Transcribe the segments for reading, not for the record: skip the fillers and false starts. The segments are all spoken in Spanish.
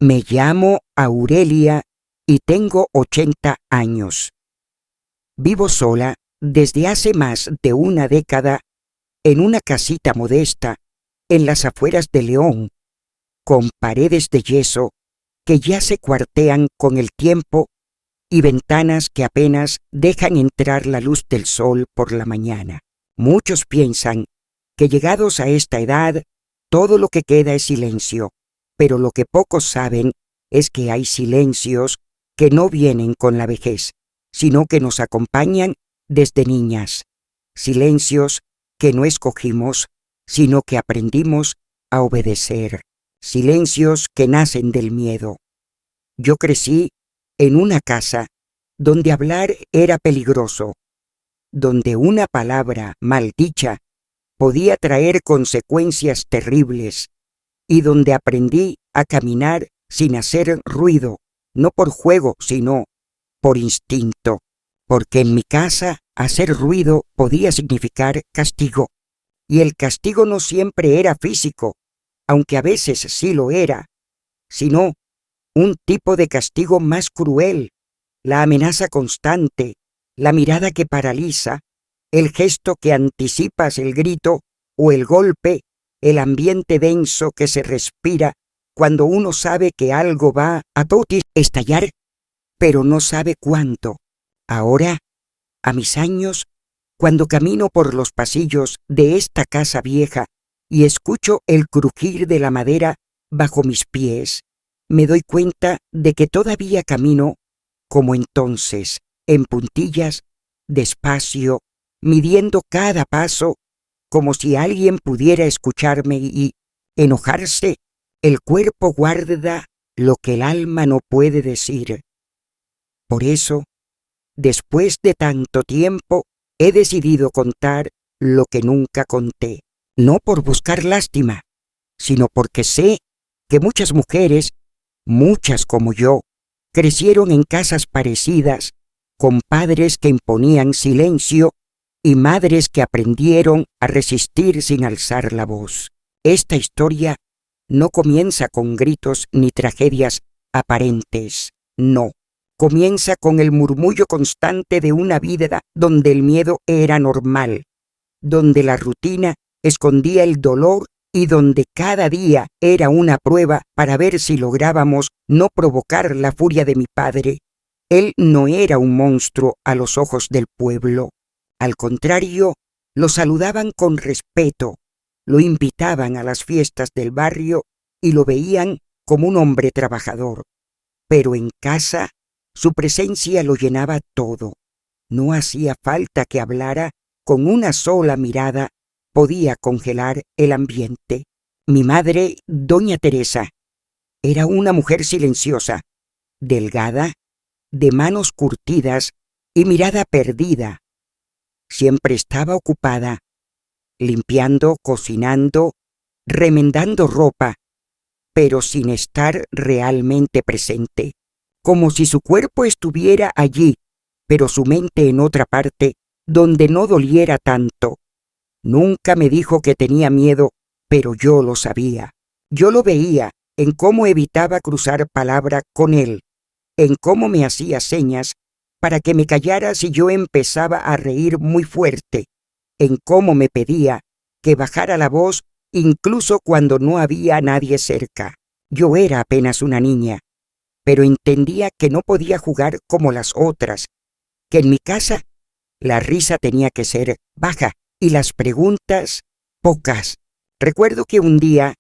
Me llamo Aurelia y tengo 80 años. Vivo sola desde hace más de una década en una casita modesta en las afueras de León, con paredes de yeso que ya se cuartean con el tiempo y ventanas que apenas dejan entrar la luz del sol por la mañana. Muchos piensan que llegados a esta edad, todo lo que queda es silencio, pero lo que pocos saben es que hay silencios que no vienen con la vejez, sino que nos acompañan desde niñas. Silencios que no escogimos, sino que aprendimos a obedecer. Silencios que nacen del miedo. Yo crecí en una casa donde hablar era peligroso, donde una palabra mal dicha podía traer consecuencias terribles, y donde aprendí a caminar sin hacer ruido, no por juego, sino por instinto, porque en mi casa hacer ruido podía significar castigo, y el castigo no siempre era físico, aunque a veces sí lo era, sino un tipo de castigo más cruel, la amenaza constante, la mirada que paraliza, el gesto que anticipas el grito o el golpe, el ambiente denso que se respira cuando uno sabe que algo va a estallar, pero no sabe cuánto. Ahora, a mis años, cuando camino por los pasillos de esta casa vieja y escucho el crujir de la madera bajo mis pies, me doy cuenta de que todavía camino como entonces, en puntillas, despacio, midiendo cada paso, como si alguien pudiera escucharme y, enojarse, el cuerpo guarda lo que el alma no puede decir. Por eso, después de tanto tiempo, he decidido contar lo que nunca conté, no por buscar lástima, sino porque sé que muchas mujeres, muchas como yo, crecieron en casas parecidas, con padres que imponían silencio y madres que aprendieron a resistir sin alzar la voz. Esta historia no comienza con gritos ni tragedias aparentes, no. Comienza con el murmullo constante de una vida donde el miedo era normal, donde la rutina escondía el dolor y donde cada día era una prueba para ver si lográbamos no provocar la furia de mi padre. Él no era un monstruo a los ojos del pueblo. Al contrario, lo saludaban con respeto, lo invitaban a las fiestas del barrio y lo veían como un hombre trabajador. Pero en casa, su presencia lo llenaba todo. No hacía falta que hablara, con una sola mirada podía congelar el ambiente. Mi madre, doña Teresa, era una mujer silenciosa, delgada, de manos curtidas y mirada perdida. Siempre estaba ocupada, limpiando, cocinando, remendando ropa, pero sin estar realmente presente, como si su cuerpo estuviera allí, pero su mente en otra parte, donde no doliera tanto. Nunca me dijo que tenía miedo, pero yo lo sabía. Yo lo veía en cómo evitaba cruzar palabra con él, en cómo me hacía señas para que me callara si yo empezaba a reír muy fuerte, en cómo me pedía que bajara la voz incluso cuando no había nadie cerca. Yo era apenas una niña, pero entendía que no podía jugar como las otras, que en mi casa la risa tenía que ser baja y las preguntas pocas. Recuerdo que un día,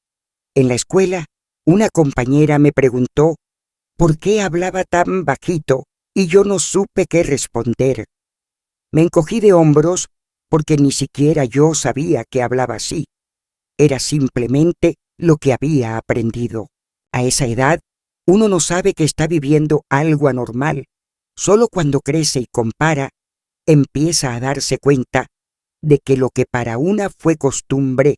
en la escuela, una compañera me preguntó por qué hablaba tan bajito y yo no supe qué responder. Me encogí de hombros porque ni siquiera yo sabía que hablaba así. Era simplemente lo que había aprendido. A esa edad, uno no sabe que está viviendo algo anormal. Solo cuando crece y compara, empieza a darse cuenta de que lo que para una fue costumbre,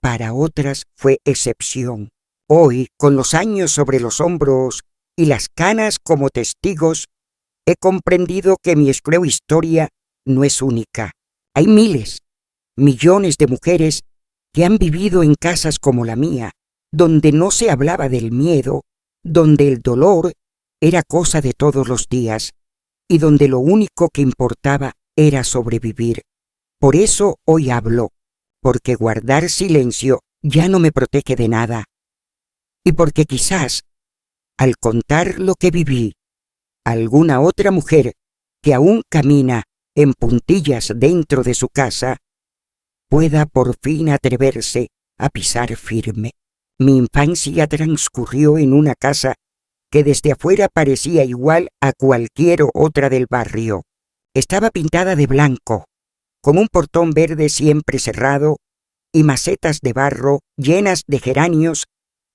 para otras fue excepción. Hoy, con los años sobre los hombros y las canas como testigos, he comprendido que mi historia no es única. Hay miles, millones de mujeres que han vivido en casas como la mía, donde no se hablaba del miedo, donde el dolor era cosa de todos los días y donde lo único que importaba era sobrevivir. Por eso hoy hablo, porque guardar silencio ya no me protege de nada. Y porque quizás, al contar lo que viví, alguna otra mujer que aún camina en puntillas dentro de su casa, pueda por fin atreverse a pisar firme. Mi infancia transcurrió en una casa que desde afuera parecía igual a cualquier otra del barrio. Estaba pintada de blanco, con un portón verde siempre cerrado y macetas de barro llenas de geranios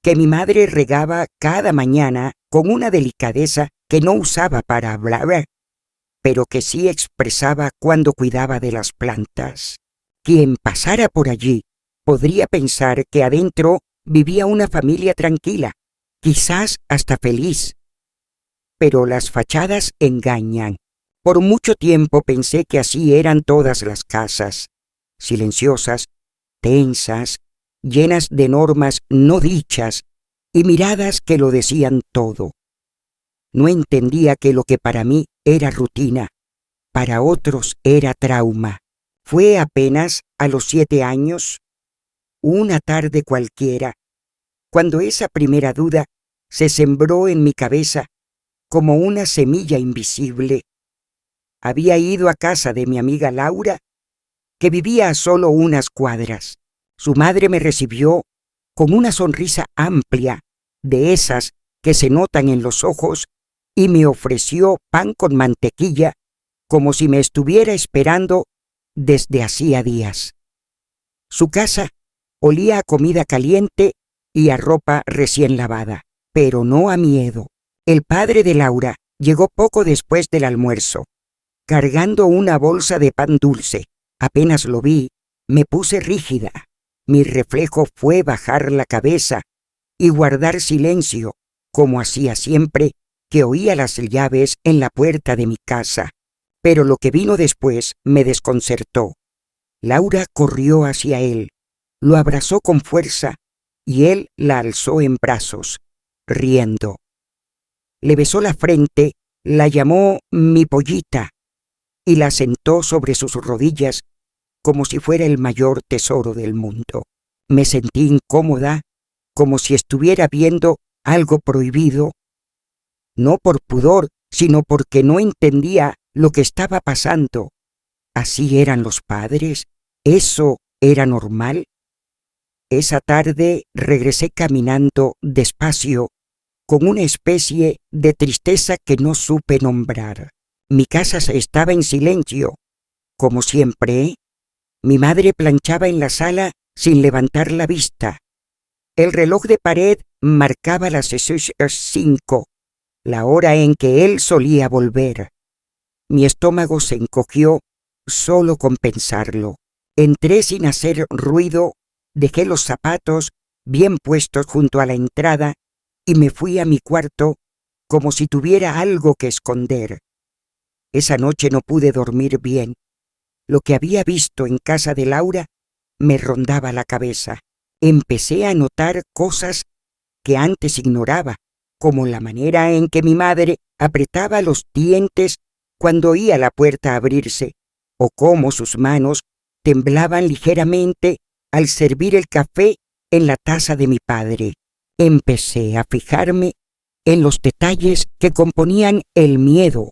que mi madre regaba cada mañana con una delicadeza que no usaba para hablar, pero que sí expresaba cuando cuidaba de las plantas. Quien pasara por allí podría pensar que adentro vivía una familia tranquila, quizás hasta feliz. Pero las fachadas engañan. Por mucho tiempo pensé que así eran todas las casas, silenciosas, tensas, llenas de normas no dichas y miradas que lo decían todo. No entendía que lo que para mí era rutina, para otros era trauma. Fue apenas a los 7 años, una tarde cualquiera, cuando esa primera duda se sembró en mi cabeza como una semilla invisible. Había ido a casa de mi amiga Laura, que vivía a solo unas cuadras. Su madre me recibió con una sonrisa amplia, de esas que se notan en los ojos, y me ofreció pan con mantequilla, como si me estuviera esperando desde hacía días. Su casa olía a comida caliente y a ropa recién lavada, pero no a miedo. El padre de Laura llegó poco después del almuerzo, cargando una bolsa de pan dulce. Apenas lo vi, me puse rígida. Mi reflejo fue bajar la cabeza y guardar silencio, como hacía siempre que oía las llaves en la puerta de mi casa. Pero lo que vino después me desconcertó. Laura corrió hacia él, lo abrazó con fuerza y él la alzó en brazos, riendo. Le besó la frente, la llamó mi pollita y la sentó sobre sus rodillas como si fuera el mayor tesoro del mundo. Me sentí incómoda, como si estuviera viendo algo prohibido, no por pudor, sino porque no entendía lo que estaba pasando. ¿Así eran los padres? ¿Eso era normal? Esa tarde regresé caminando despacio, con una especie de tristeza que no supe nombrar. Mi casa estaba en silencio, como siempre. Mi madre planchaba en la sala sin levantar la vista. El reloj de pared marcaba las 5, la hora en que él solía volver. Mi estómago se encogió solo con pensarlo. Entré sin hacer ruido, dejé los zapatos bien puestos junto a la entrada y me fui a mi cuarto como si tuviera algo que esconder. Esa noche no pude dormir bien. Lo que había visto en casa de Laura me rondaba la cabeza. Empecé a notar cosas que antes ignoraba, como la manera en que mi madre apretaba los dientes cuando oía la puerta abrirse, o cómo sus manos temblaban ligeramente al servir el café en la taza de mi padre. Empecé a fijarme en los detalles que componían el miedo,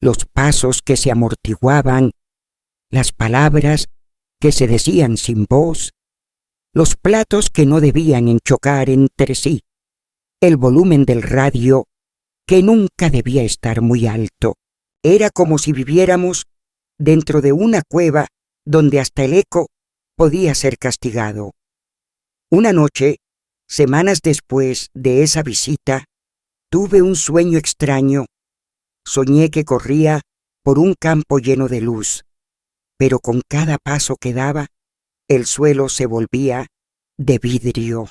los pasos que se amortiguaban, las palabras que se decían sin voz, los platos que no debían enchocar entre sí, el volumen del radio que nunca debía estar muy alto. Era como si viviéramos dentro de una cueva donde hasta el eco podía ser castigado. Una noche, semanas después de esa visita, tuve un sueño extraño. Soñé que corría por un campo lleno de luz, pero con cada paso que daba, el suelo se volvía de vidrio.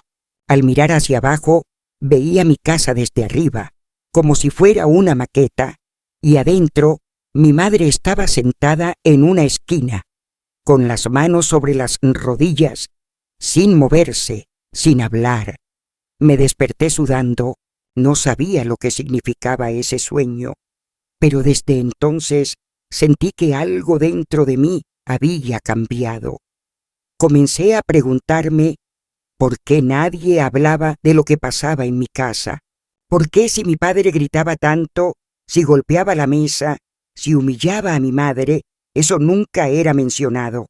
Al mirar hacia abajo, veía mi casa desde arriba, como si fuera una maqueta, y adentro mi madre estaba sentada en una esquina, con las manos sobre las rodillas, sin moverse, sin hablar. Me desperté sudando No sabía lo que significaba ese sueño, pero desde entonces sentí que algo dentro de mí había cambiado. Comencé a preguntarme por qué nadie hablaba de lo que pasaba en mi casa. ¿Por qué si mi padre gritaba tanto, si golpeaba la mesa, si humillaba a mi madre, eso nunca era mencionado?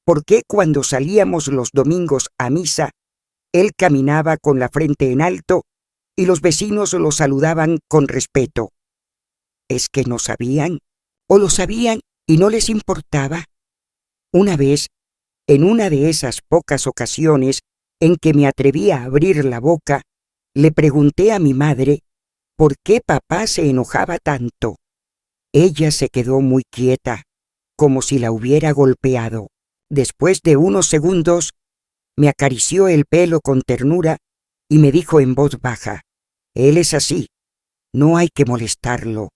¿Por qué cuando salíamos los domingos a misa, él caminaba con la frente en alto y los vecinos lo saludaban con respeto? ¿Es que no sabían? ¿O lo sabían y no les importaba? Una vez, en una de esas pocas ocasiones en que me atreví a abrir la boca, le pregunté a mi madre por qué papá se enojaba tanto. Ella se quedó muy quieta, como si la hubiera golpeado. Después de unos segundos, me acarició el pelo con ternura y me dijo en voz baja: «Él es así, no hay que molestarlo».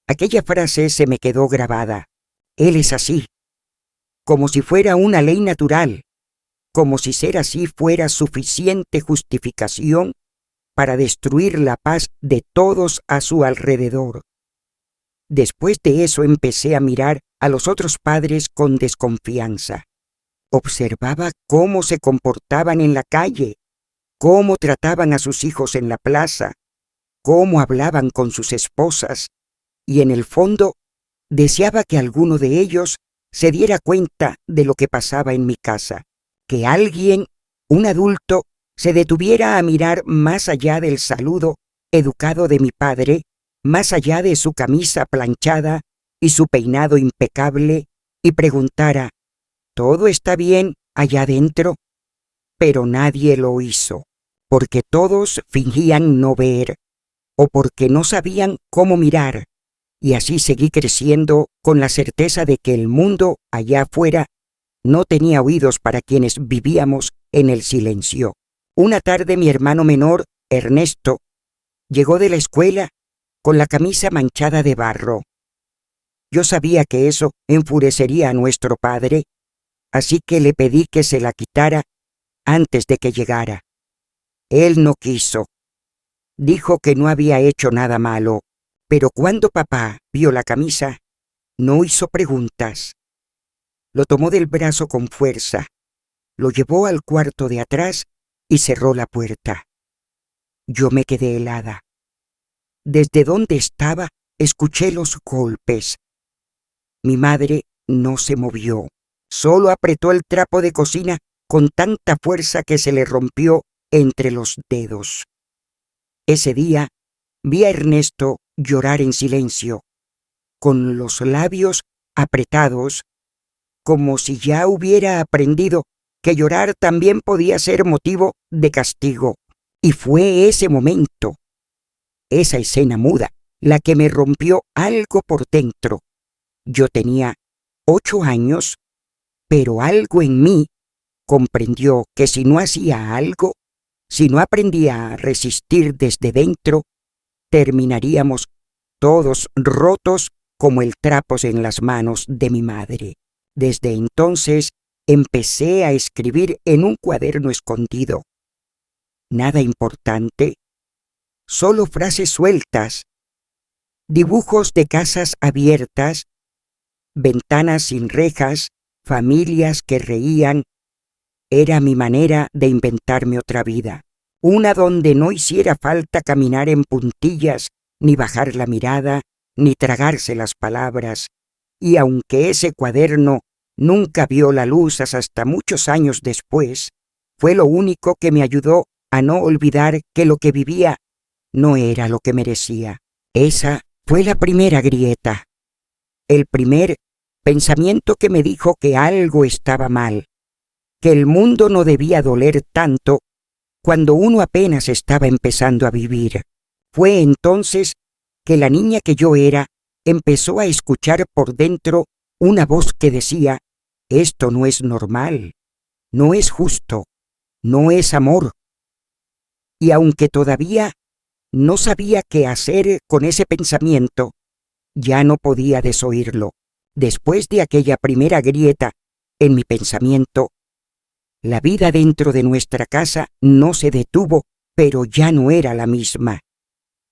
Aquella frase se me quedó grabada. Él es así, como si fuera una ley natural, como si ser así fuera suficiente justificación para destruir la paz de todos a su alrededor. Después de eso empecé a mirar a los otros padres con desconfianza. Observaba cómo se comportaban en la calle, cómo trataban a sus hijos en la plaza, cómo hablaban con sus esposas, y en el fondo deseaba que alguno de ellos se diera cuenta de lo que pasaba en mi casa, que alguien, un adulto, se detuviera a mirar más allá del saludo educado de mi padre, más allá de su camisa planchada y su peinado impecable, y preguntara: ¿todo está bien allá adentro? Pero nadie lo hizo, porque todos fingían no ver, o porque no sabían cómo mirar, y así seguí creciendo con la certeza de que el mundo allá afuera no tenía oídos para quienes vivíamos en el silencio. Una tarde mi hermano menor, Ernesto, llegó de la escuela con la camisa manchada de barro. Yo sabía que eso enfurecería a nuestro padre, así que le pedí que se la quitara antes de que llegara. Él no quiso. Dijo que no había hecho nada malo, pero cuando papá vio la camisa, no hizo preguntas. Lo tomó del brazo con fuerza, lo llevó al cuarto de atrás y cerró la puerta. Yo me quedé helada. Desde donde estaba, escuché los golpes. Mi madre no se movió, solo apretó el trapo de cocina con tanta fuerza que se le rompió entre los dedos. Ese día vi a Ernesto llorar en silencio, con los labios apretados, como si ya hubiera aprendido que llorar también podía ser motivo de castigo. Y fue ese momento, esa escena muda, la que me rompió algo por dentro. Yo tenía 8 años, pero algo en mí comprendió que si no hacía algo, si no aprendía a resistir desde dentro, terminaríamos todos rotos como el trapos en las manos de mi madre. Desde entonces empecé a escribir en un cuaderno escondido. Nada importante, solo frases sueltas, dibujos de casas abiertas, ventanas sin rejas, familias que reían. Era mi manera de inventarme otra vida, una donde no hiciera falta caminar en puntillas, ni bajar la mirada, ni tragarse las palabras. Y aunque ese cuaderno nunca vio la luz hasta muchos años después, fue lo único que me ayudó a no olvidar que lo que vivía no era lo que merecía. Esa fue la primera grieta, el primer pensamiento que me dijo que algo estaba mal, que el mundo no debía doler tanto cuando uno apenas estaba empezando a vivir. Fue entonces que la niña que yo era empezó a escuchar por dentro una voz que decía: esto no es normal, no es justo, no es amor. Y aunque todavía no sabía qué hacer con ese pensamiento, ya no podía desoírlo. Después de aquella primera grieta en mi pensamiento, la vida dentro de nuestra casa no se detuvo pero ya no era la misma.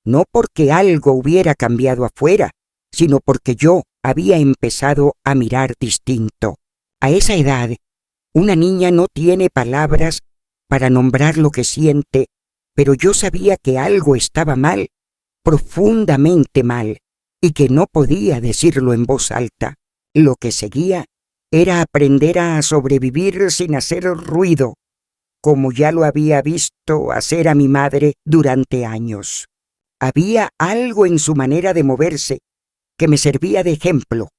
No porque algo hubiera cambiado afuera, sino porque yo había empezado a mirar distinto. A esa edad, una niña no tiene palabras para nombrar lo que siente, pero yo sabía que algo estaba mal, profundamente mal, y que no podía decirlo en voz alta. Lo que seguía era aprender a sobrevivir sin hacer ruido, como ya lo había visto hacer a mi madre durante años. Había algo en su manera de moverse que me servía de ejemplo.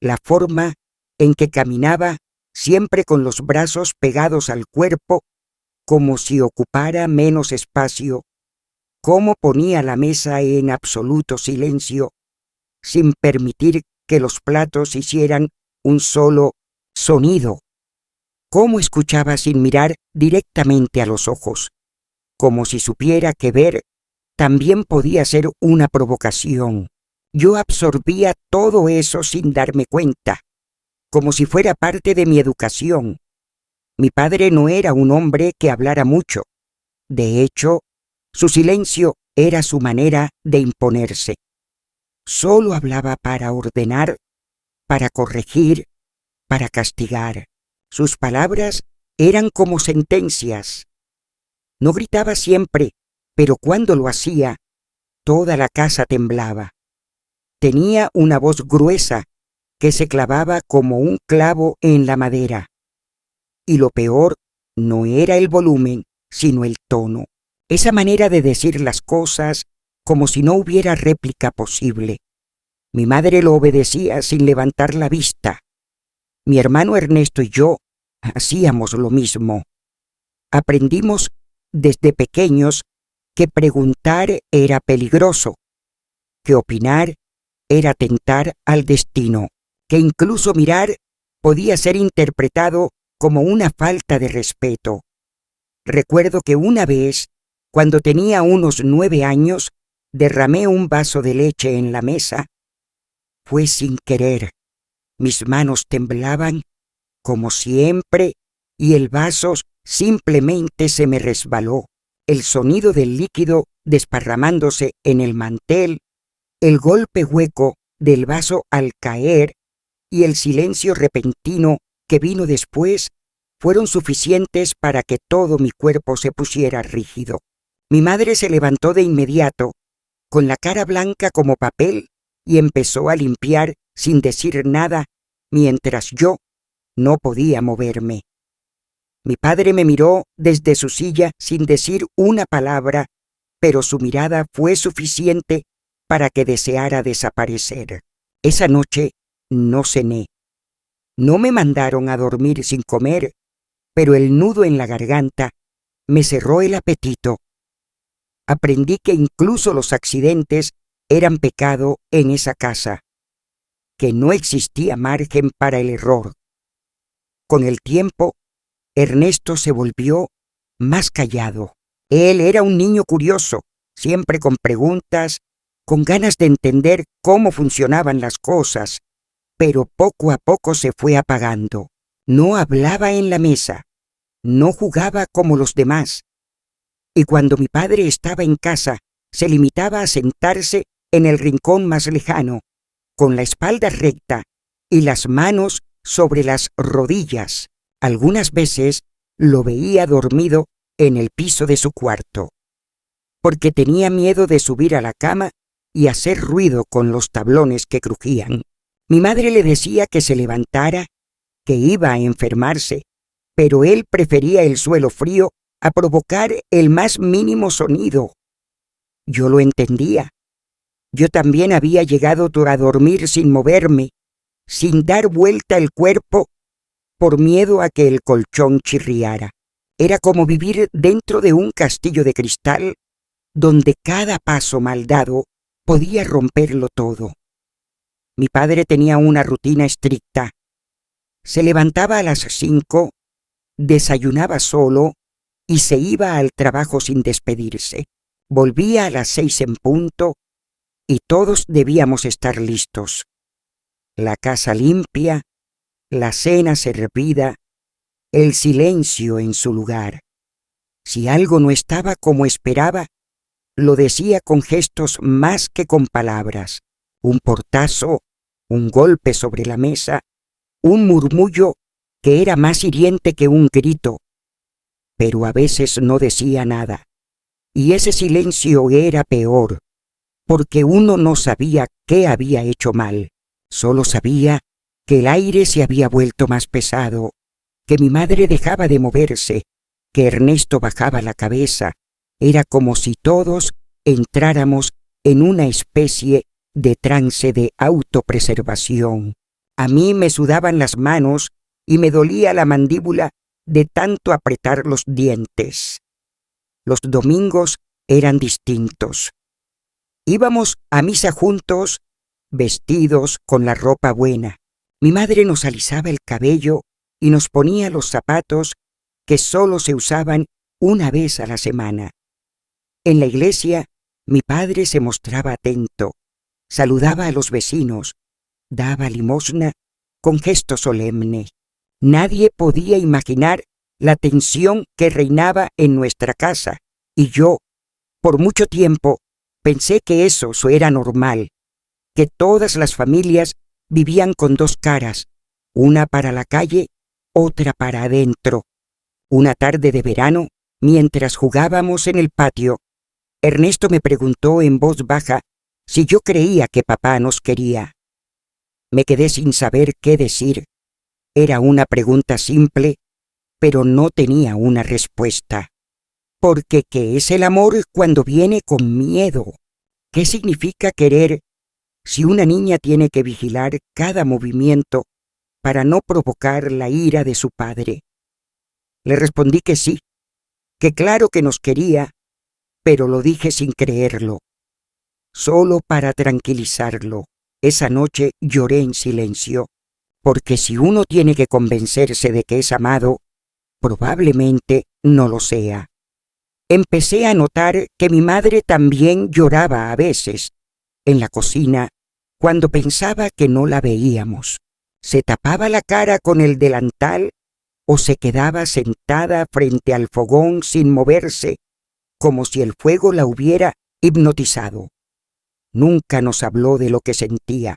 La forma en que caminaba, siempre con los brazos pegados al cuerpo, como si ocupara menos espacio, cómo ponía la mesa en absoluto silencio, sin permitir que los platos hicieran un solo sonido, cómo escuchaba sin mirar directamente a los ojos, como si supiera que ver también podía ser una provocación. Yo absorbía todo eso sin darme cuenta, como si fuera parte de mi educación. Mi padre no era un hombre que hablara mucho. De hecho, su silencio era su manera de imponerse. Solo hablaba para ordenar, para corregir, para castigar. Sus palabras eran como sentencias. No gritaba siempre, pero cuando lo hacía, toda la casa temblaba. Tenía una voz gruesa que se clavaba como un clavo en la madera. Y lo peor no era el volumen, sino el tono. Esa manera de decir las cosas como si no hubiera réplica posible. Mi madre lo obedecía sin levantar la vista. Mi hermano Ernesto y yo hacíamos lo mismo. Aprendimos desde pequeños que preguntar era peligroso, que opinar era tentar al destino, que incluso mirar podía ser interpretado como una falta de respeto. Recuerdo que una vez, cuando tenía unos 9 años, derramé un vaso de leche en la mesa. Fue sin querer. Mis manos temblaban, como siempre, y el vaso simplemente se me resbaló. El sonido del líquido desparramándose en el mantel, el golpe hueco del vaso al caer y el silencio repentino que vino después fueron suficientes para que todo mi cuerpo se pusiera rígido. Mi madre se levantó de inmediato, con la cara blanca como papel, y empezó a limpiar sin decir nada, mientras yo no podía moverme. Mi padre me miró desde su silla sin decir una palabra, pero su mirada fue suficiente para que deseara desaparecer. Esa noche no cené. No me mandaron a dormir sin comer, pero el nudo en la garganta me cerró el apetito. Aprendí que incluso los accidentes eran pecado en esa casa, que no existía margen para el error. Con el tiempo, Ernesto se volvió más callado. Él era un niño curioso, siempre con preguntas, con ganas de entender cómo funcionaban las cosas, pero poco a poco se fue apagando. No hablaba en la mesa, no jugaba como los demás. Y cuando mi padre estaba en casa, se limitaba a sentarse en el rincón más lejano, con la espalda recta y las manos sobre las rodillas. Algunas veces lo veía dormido en el piso de su cuarto, porque tenía miedo de subir a la cama y hacer ruido con los tablones que crujían. Mi madre le decía que se levantara, que iba a enfermarse, pero él prefería el suelo frío a provocar el más mínimo sonido. Yo lo entendía. Yo también había llegado a dormir sin moverme, sin dar vuelta el cuerpo, por miedo a que el colchón chirriara. Era como vivir dentro de un castillo de cristal, donde cada paso mal dado podía romperlo todo. Mi padre tenía una rutina estricta. Se levantaba a las 5, desayunaba solo y se iba al trabajo sin despedirse. Volvía a las 6 en punto y todos debíamos estar listos. La casa limpia, la cena servida, el silencio en su lugar. Si algo no estaba como esperaba, lo decía con gestos más que con palabras. Un portazo, un golpe sobre la mesa, un murmullo que era más hiriente que un grito. Pero a veces no decía nada. Y ese silencio era peor, porque uno no sabía qué había hecho mal. Solo sabía que el aire se había vuelto más pesado, que mi madre dejaba de moverse, que Ernesto bajaba la cabeza. Era como si todos entráramos en una especie de trance de autopreservación. A mí me sudaban las manos y me dolía la mandíbula de tanto apretar los dientes. Los domingos eran distintos. Íbamos a misa juntos, vestidos con la ropa buena. Mi madre nos alisaba el cabello y nos ponía los zapatos que solo se usaban una vez a la semana. En la iglesia, mi padre se mostraba atento, saludaba a los vecinos, daba limosna con gesto solemne. Nadie podía imaginar la tensión que reinaba en nuestra casa, y yo, por mucho tiempo, pensé que eso era normal, que todas las familias vivían con dos caras, una para la calle, otra para adentro. Una tarde de verano, mientras jugábamos en el patio, Ernesto me preguntó en voz baja si yo creía que papá nos quería. Me quedé sin saber qué decir. Era una pregunta simple, pero no tenía una respuesta. Porque ¿qué es el amor cuando viene con miedo? ¿Qué significa querer si una niña tiene que vigilar cada movimiento para no provocar la ira de su padre? Le respondí que sí, que claro que nos quería, pero lo dije sin creerlo, solo para tranquilizarlo. Esa noche lloré en silencio, porque si uno tiene que convencerse de que es amado, probablemente no lo sea. Empecé a notar que mi madre también lloraba a veces, en la cocina, cuando pensaba que no la veíamos. Se tapaba la cara con el delantal o se quedaba sentada frente al fogón sin moverse, como si el fuego la hubiera hipnotizado. Nunca nos habló de lo que sentía.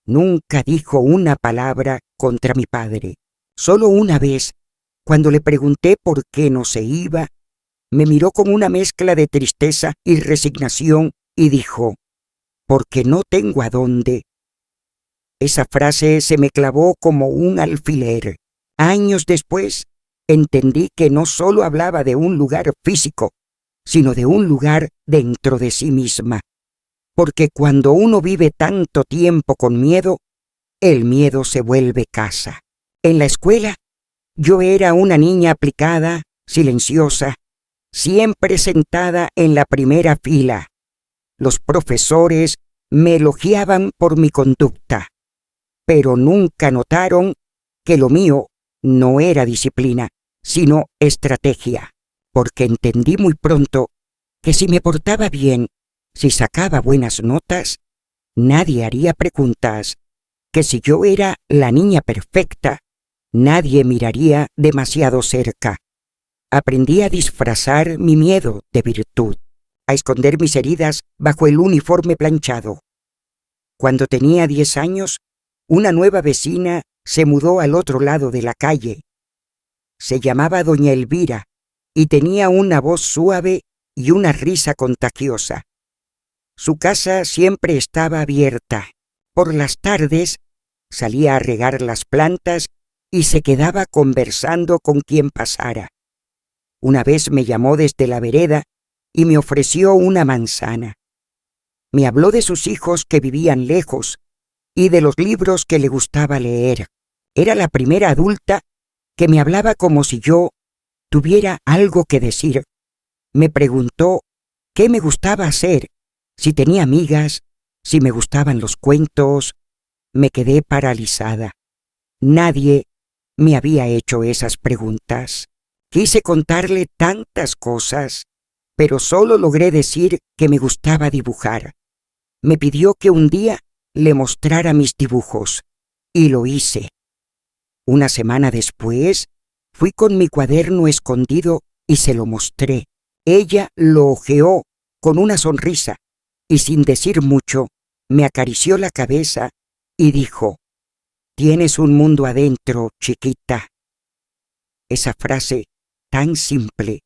Nunca dijo una palabra contra mi padre. Solo una vez, cuando le pregunté por qué no se iba, me miró con una mezcla de tristeza y resignación y dijo: «Porque no tengo a dónde». Esa frase se me clavó como un alfiler. Años después, entendí que no solo hablaba de un lugar físico, sino de un lugar dentro de sí misma. Porque cuando uno vive tanto tiempo con miedo, el miedo se vuelve casa. En la escuela, yo era una niña aplicada, silenciosa, siempre sentada en la primera fila. Los profesores me elogiaban por mi conducta, pero nunca notaron que lo mío no era disciplina, sino estrategia, porque entendí muy pronto que si me portaba bien, si sacaba buenas notas, nadie haría preguntas, que si yo era la niña perfecta, nadie miraría demasiado cerca. Aprendí a disfrazar mi miedo de virtud, a esconder mis heridas bajo el uniforme planchado. Cuando tenía 10 años, una nueva vecina se mudó al otro lado de la calle. Se llamaba doña Elvira y tenía una voz suave y una risa contagiosa. Su casa siempre estaba abierta. Por las tardes salía a regar las plantas y se quedaba conversando con quien pasara. Una vez me llamó desde la vereda y me ofreció una manzana. Me habló de sus hijos que vivían lejos y de los libros que le gustaba leer. Era la primera adulta que me hablaba como si yo tuviera algo que decir. Me preguntó qué me gustaba hacer, si tenía amigas, si me gustaban los cuentos. Me quedé paralizada. Nadie me había hecho esas preguntas. Quise contarle tantas cosas, pero solo logré decir que me gustaba dibujar. Me pidió que un día le mostrara mis dibujos, y lo hice. Una semana después, fui con mi cuaderno escondido y se lo mostré. Ella lo hojeó con una sonrisa y sin decir mucho me acarició la cabeza y dijo: «Tienes un mundo adentro, chiquita». Esa frase tan simple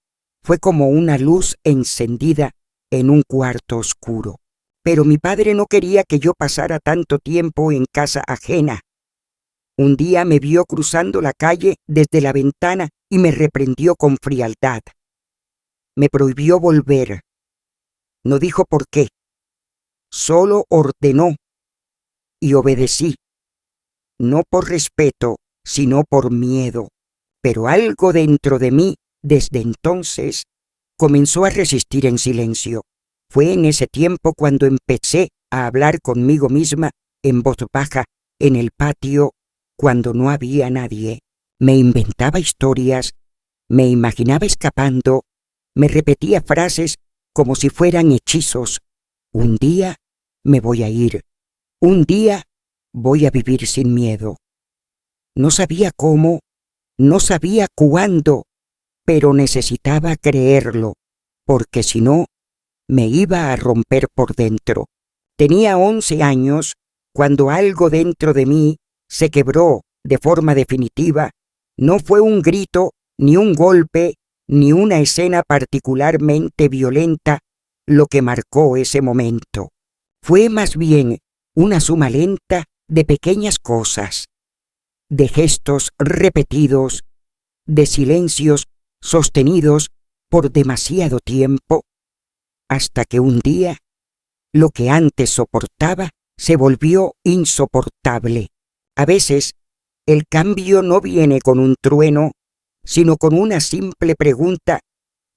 fue como una luz encendida en un cuarto oscuro. Pero mi padre no quería que yo pasara tanto tiempo en casa ajena. Un día me vio cruzando la calle desde la ventana y me reprendió con frialdad. Me prohibió volver. No dijo por qué. Solo ordenó y obedecí. No por respeto, sino por miedo. Pero algo dentro de mí, desde entonces, comenzó a resistir en silencio. Fue en ese tiempo cuando empecé a hablar conmigo misma en voz baja en el patio cuando no había nadie. Me inventaba historias, me imaginaba escapando, me repetía frases como si fueran hechizos. Un día me voy a ir, un día voy a vivir sin miedo. No sabía cómo, no sabía cuándo, pero necesitaba creerlo, porque si no, me iba a romper por dentro. Tenía 11 años cuando algo dentro de mí se quebró de forma definitiva. No fue un grito, ni un golpe, ni una escena particularmente violenta lo que marcó ese momento. Fue más bien una suma lenta de pequeñas cosas, de gestos repetidos, de silencios sostenidos por demasiado tiempo, hasta que un día lo que antes soportaba se volvió insoportable. A veces el cambio no viene con un trueno, sino con una simple pregunta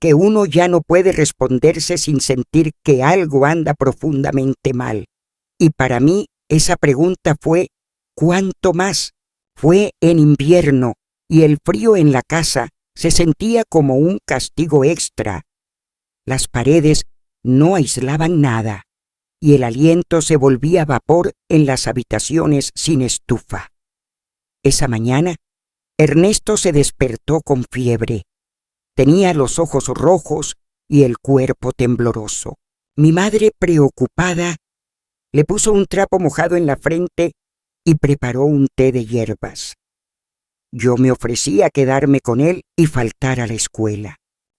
que uno ya no puede responderse sin sentir que algo anda profundamente mal. Y para mí esa pregunta fue: ¿cuánto más? Fue en invierno y el frío en la casa se sentía como un castigo extra. Las paredes no aislaban nada y el aliento se volvía vapor en las habitaciones sin estufa. Esa mañana, Ernesto se despertó con fiebre. Tenía los ojos rojos y el cuerpo tembloroso. Mi madre, preocupada, le puso un trapo mojado en la frente y preparó un té de hierbas. Yo me ofrecí a quedarme con él y faltar a la escuela.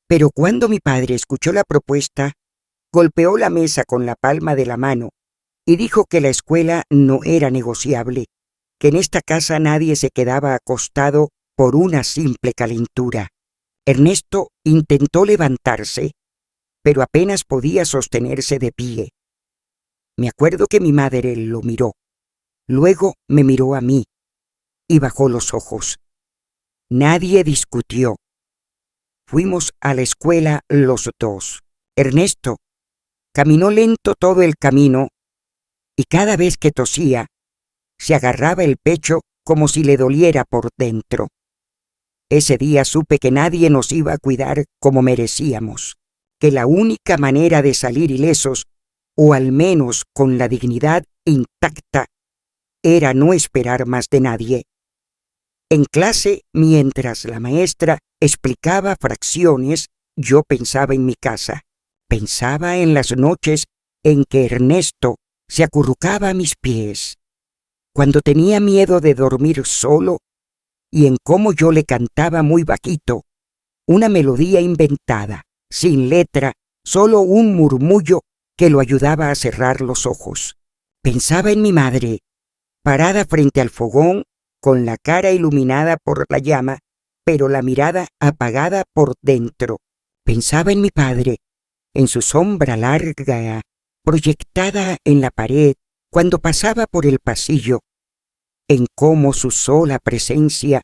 Pero cuando mi padre escuchó la propuesta, golpeó la mesa con la palma de la mano y dijo que la escuela no era negociable, que en esta casa nadie se quedaba acostado por una simple calentura. Ernesto intentó levantarse, pero apenas podía sostenerse de pie. Me acuerdo que mi madre lo miró, luego me miró a mí y bajó los ojos. Nadie discutió. Fuimos a la escuela los dos. Ernesto caminó lento todo el camino y cada vez que tosía, se agarraba el pecho como si le doliera por dentro. Ese día supe que nadie nos iba a cuidar como merecíamos, que la única manera de salir ilesos, o al menos con la dignidad intacta, era no esperar más de nadie. En clase, mientras la maestra explicaba fracciones, yo pensaba en mi casa. Pensaba en las noches en que Ernesto se acurrucaba a mis pies, cuando tenía miedo de dormir solo, y en cómo yo le cantaba muy bajito una melodía inventada, sin letra, solo un murmullo que lo ayudaba a cerrar los ojos. Pensaba en mi madre, parada frente al fogón, con la cara iluminada por la llama, pero la mirada apagada por dentro. Pensaba en mi padre, en su sombra larga, proyectada en la pared, cuando pasaba por el pasillo, en cómo su sola presencia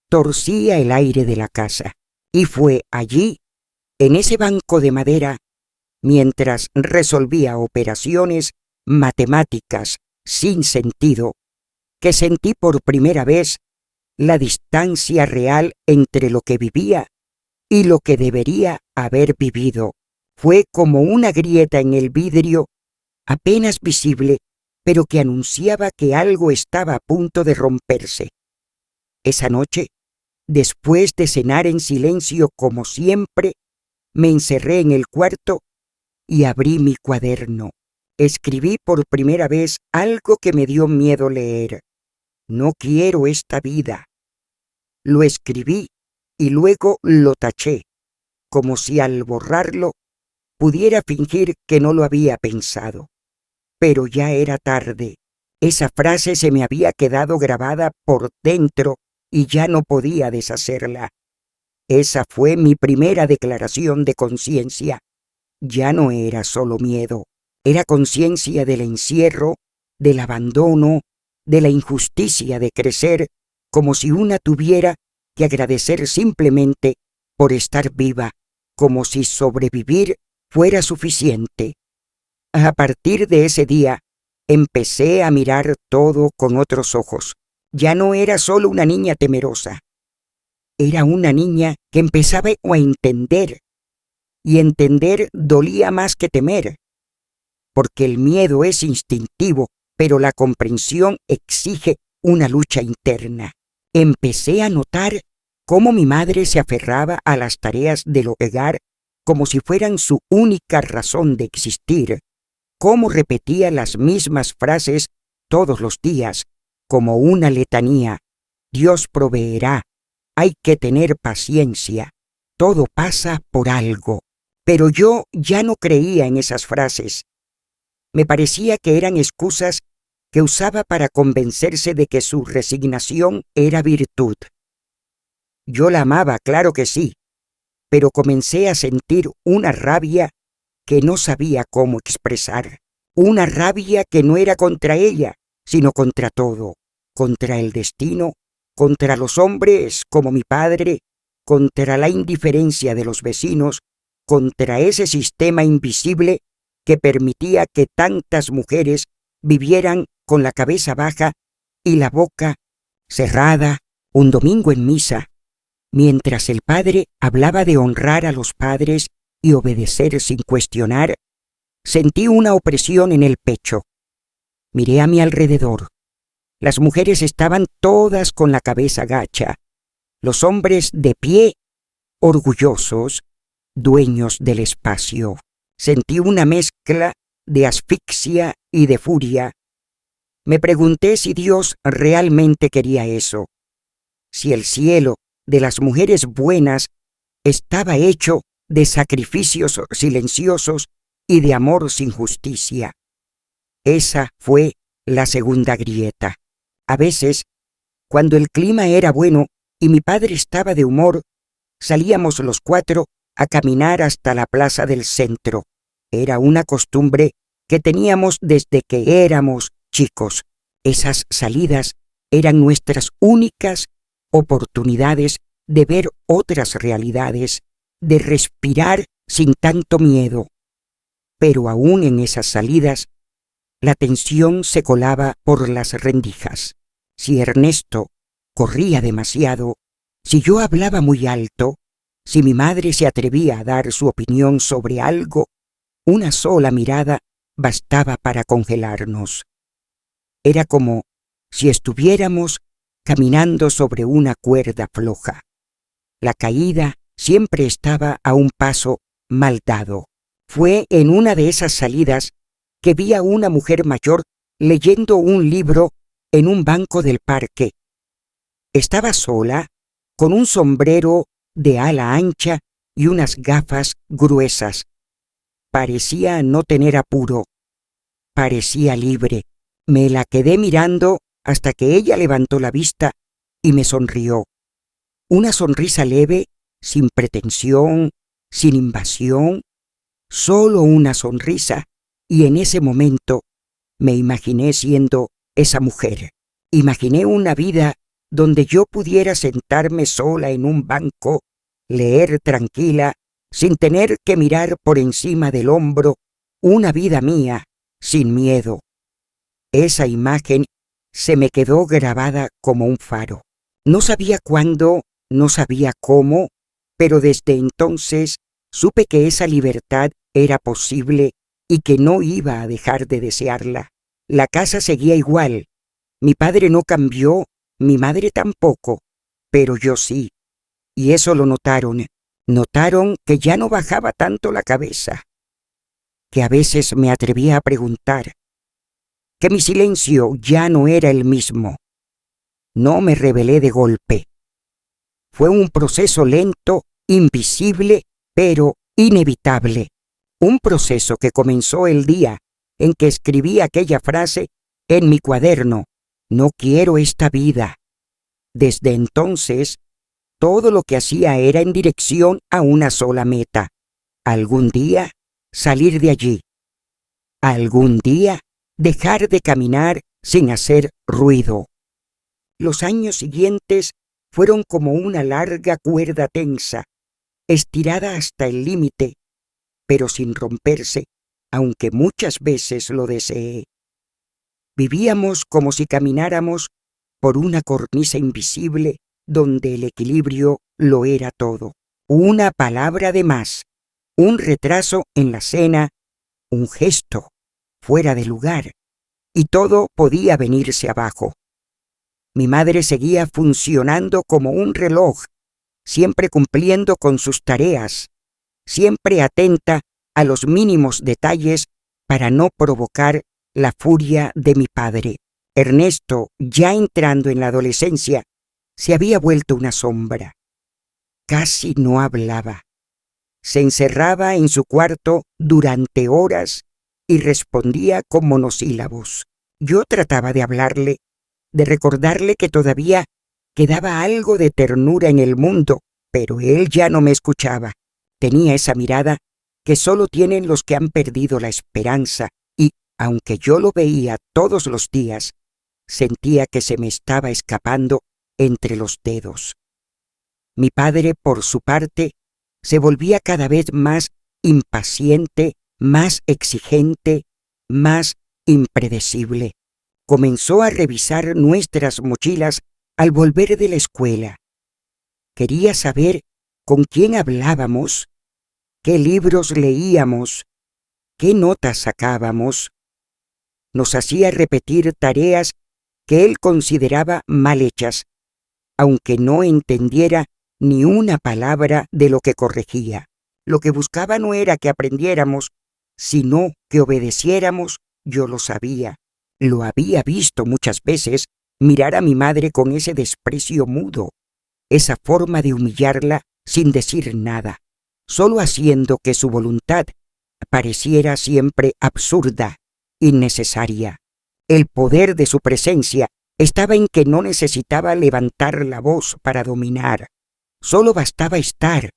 torcía el aire de la casa. Y fue allí, en ese banco de madera, mientras resolvía operaciones matemáticas sin sentido, que sentí por primera vez la distancia real entre lo que vivía y lo que debería haber vivido. Fue como una grieta en el vidrio, apenas visible, pero que anunciaba que algo estaba a punto de romperse. Esa noche Después de cenar en silencio como siempre, me encerré en el cuarto y abrí mi cuaderno. Escribí por primera vez algo que me dio miedo leer. No quiero esta vida. Lo escribí y luego lo taché, como si al borrarlo pudiera fingir que no lo había pensado. Pero ya era tarde. Esa frase se me había quedado grabada por dentro y ya no podía deshacerla. Esa fue mi primera declaración de conciencia. Ya no era solo miedo, era conciencia del encierro, del abandono, de la injusticia de crecer, como si una tuviera que agradecer simplemente por estar viva, como si sobrevivir fuera suficiente. A partir de ese día, empecé a mirar todo con otros ojos. Ya no era solo una niña temerosa. Era una niña que empezaba a entender. Y entender dolía más que temer. Porque el miedo es instintivo, pero la comprensión exige una lucha interna. Empecé a notar cómo mi madre se aferraba a las tareas del hogar como si fueran su única razón de existir. Cómo repetía las mismas frases todos los días, como una letanía. Dios proveerá, hay que tener paciencia, todo pasa por algo. Pero yo ya no creía en esas frases. Me parecía que eran excusas que usaba para convencerse de que su resignación era virtud. Yo la amaba, claro que sí, pero comencé a sentir una rabia que no sabía cómo expresar. Una rabia que no era contra ella, sino contra todo, contra el destino, contra los hombres como mi padre, contra la indiferencia de los vecinos, contra ese sistema invisible que permitía que tantas mujeres vivieran con la cabeza baja y la boca cerrada. Un domingo en misa, mientras el padre hablaba de honrar a los padres y obedecer sin cuestionar, sentí una opresión en el pecho. Miré a mi alrededor. Las mujeres estaban todas con la cabeza gacha, los hombres de pie, orgullosos, dueños del espacio. Sentí una mezcla de asfixia y de furia. Me pregunté si Dios realmente quería eso, si el cielo de las mujeres buenas estaba hecho de sacrificios silenciosos y de amor sin justicia. Esa fue la segunda grieta. A veces, cuando el clima era bueno y mi padre estaba de humor, salíamos los cuatro a caminar hasta la plaza del centro. Era una costumbre que teníamos desde que éramos chicos. Esas salidas eran nuestras únicas oportunidades de ver otras realidades, de respirar sin tanto miedo. Pero aún en esas salidas, la tensión se colaba por las rendijas. Si Ernesto corría demasiado, si yo hablaba muy alto, si mi madre se atrevía a dar su opinión sobre algo, una sola mirada bastaba para congelarnos. Era como si estuviéramos caminando sobre una cuerda floja. La caída siempre estaba a un paso mal dado. Fue en una de esas salidas que vi a una mujer mayor leyendo un libro en un banco del parque. Estaba sola, con un sombrero de ala ancha y unas gafas gruesas. Parecía no tener apuro. Parecía libre. Me la quedé mirando hasta que ella levantó la vista y me sonrió. Una sonrisa leve, sin pretensión, sin invasión, solo una sonrisa, y en ese momento me imaginé siendo esa mujer. Imaginé una vida donde yo pudiera sentarme sola en un banco, leer tranquila, sin tener que mirar por encima del hombro, una vida mía, sin miedo. Esa imagen se me quedó grabada como un faro. No sabía cuándo, no sabía cómo, pero desde entonces supe que esa libertad era posible y que no iba a dejar de desearla. La casa seguía igual. Mi padre no cambió, mi madre tampoco, pero yo sí, y eso lo notaron. Notaron que ya no bajaba tanto la cabeza, que a veces me atrevía a preguntar, que mi silencio ya no era el mismo. No me rebelé de golpe. Fue un proceso lento, invisible, pero inevitable. Un proceso que comenzó el día en que escribí aquella frase en mi cuaderno: no quiero esta vida. Desde entonces, todo lo que hacía era en dirección a una sola meta: algún día salir de allí. Algún día dejar de caminar sin hacer ruido. Los años siguientes fueron como una larga cuerda tensa, estirada hasta el límite, pero sin romperse, aunque muchas veces lo deseé. Vivíamos como si camináramos por una cornisa invisible donde el equilibrio lo era todo. Una palabra de más, un retraso en la cena, un gesto fuera de lugar, y todo podía venirse abajo. Mi madre seguía funcionando como un reloj, siempre cumpliendo con sus tareas, siempre atenta a los mínimos detalles para no provocar la furia de mi padre. Ernesto, ya entrando en la adolescencia, se había vuelto una sombra. Casi no hablaba. Se encerraba en su cuarto durante horas y respondía con monosílabos. Yo trataba de hablarle, de recordarle que todavía quedaba algo de ternura en el mundo, pero él ya no me escuchaba. Tenía esa mirada que solo tienen los que han perdido la esperanza y, aunque yo lo veía todos los días, sentía que se me estaba escapando entre los dedos. Mi padre, por su parte, se volvía cada vez más impaciente, más exigente, más impredecible. Comenzó a revisar nuestras mochilas al volver de la escuela. Quería saber con quién hablábamos, qué libros leíamos, qué notas sacábamos. Nos hacía repetir tareas que él consideraba mal hechas, aunque no entendiera ni una palabra de lo que corregía. Lo que buscaba no era que aprendiéramos, sino que obedeciéramos. Yo lo sabía. Lo había visto muchas veces mirar a mi madre con ese desprecio mudo, esa forma de humillarla sin decir nada, solo haciendo que su voluntad pareciera siempre absurda, innecesaria. El poder de su presencia estaba en que no necesitaba levantar la voz para dominar. Solo bastaba estar,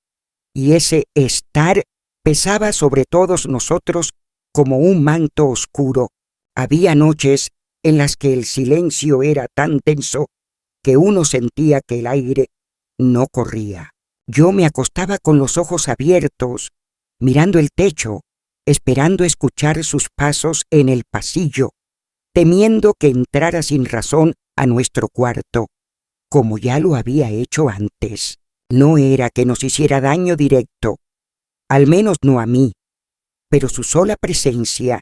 y ese estar pesaba sobre todos nosotros como un manto oscuro. Había noches en las que el silencio era tan tenso que uno sentía que el aire no corría. Yo me acostaba con los ojos abiertos, mirando el techo, esperando escuchar sus pasos en el pasillo, temiendo que entrara sin razón a nuestro cuarto, como ya lo había hecho antes. No era que nos hiciera daño directo, al menos no a mí, pero su sola presencia,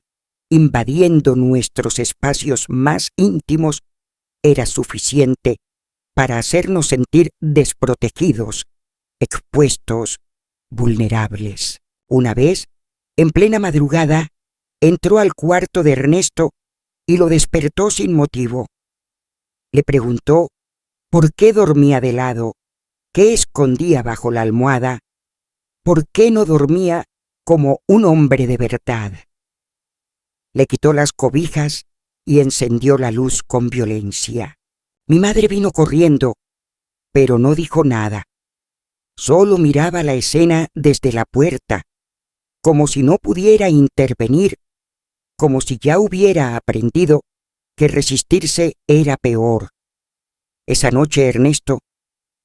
invadiendo nuestros espacios más íntimos, era suficiente para hacernos sentir desprotegidos, expuestos, vulnerables. Una vez, en plena madrugada, entró al cuarto de Ernesto y lo despertó sin motivo. Le preguntó por qué dormía de lado, qué escondía bajo la almohada, por qué no dormía como un hombre de verdad. Le quitó las cobijas y encendió la luz con violencia. Mi madre vino corriendo, pero no dijo nada. Solo miraba la escena desde la puerta, como si no pudiera intervenir, como si ya hubiera aprendido que resistirse era peor. Esa noche Ernesto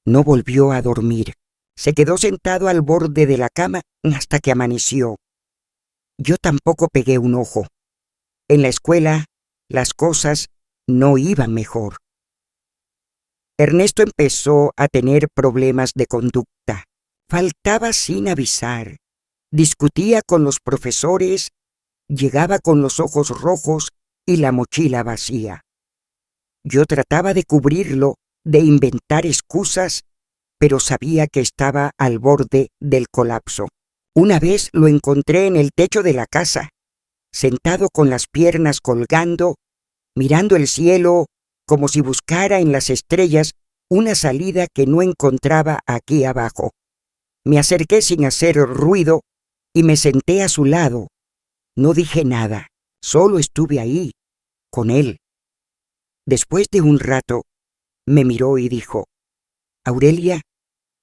no volvió a dormir. Se quedó sentado al borde de la cama hasta que amaneció. Yo tampoco pegué un ojo. En la escuela, las cosas no iban mejor. Ernesto empezó a tener problemas de conducta. Faltaba sin avisar. Discutía con los profesores, llegaba con los ojos rojos y la mochila vacía. Yo trataba de cubrirlo de inventar excusas, pero sabía que estaba al borde del colapso. Una vez lo encontré en el techo de la casa, sentado con las piernas colgando, mirando el cielo como si buscara en las estrellas una salida que no encontraba aquí abajo. Me acerqué sin hacer ruido y me senté a su lado. No dije nada, solo estuve ahí, con él. Después de un rato, me miró y dijo: «Aurelia,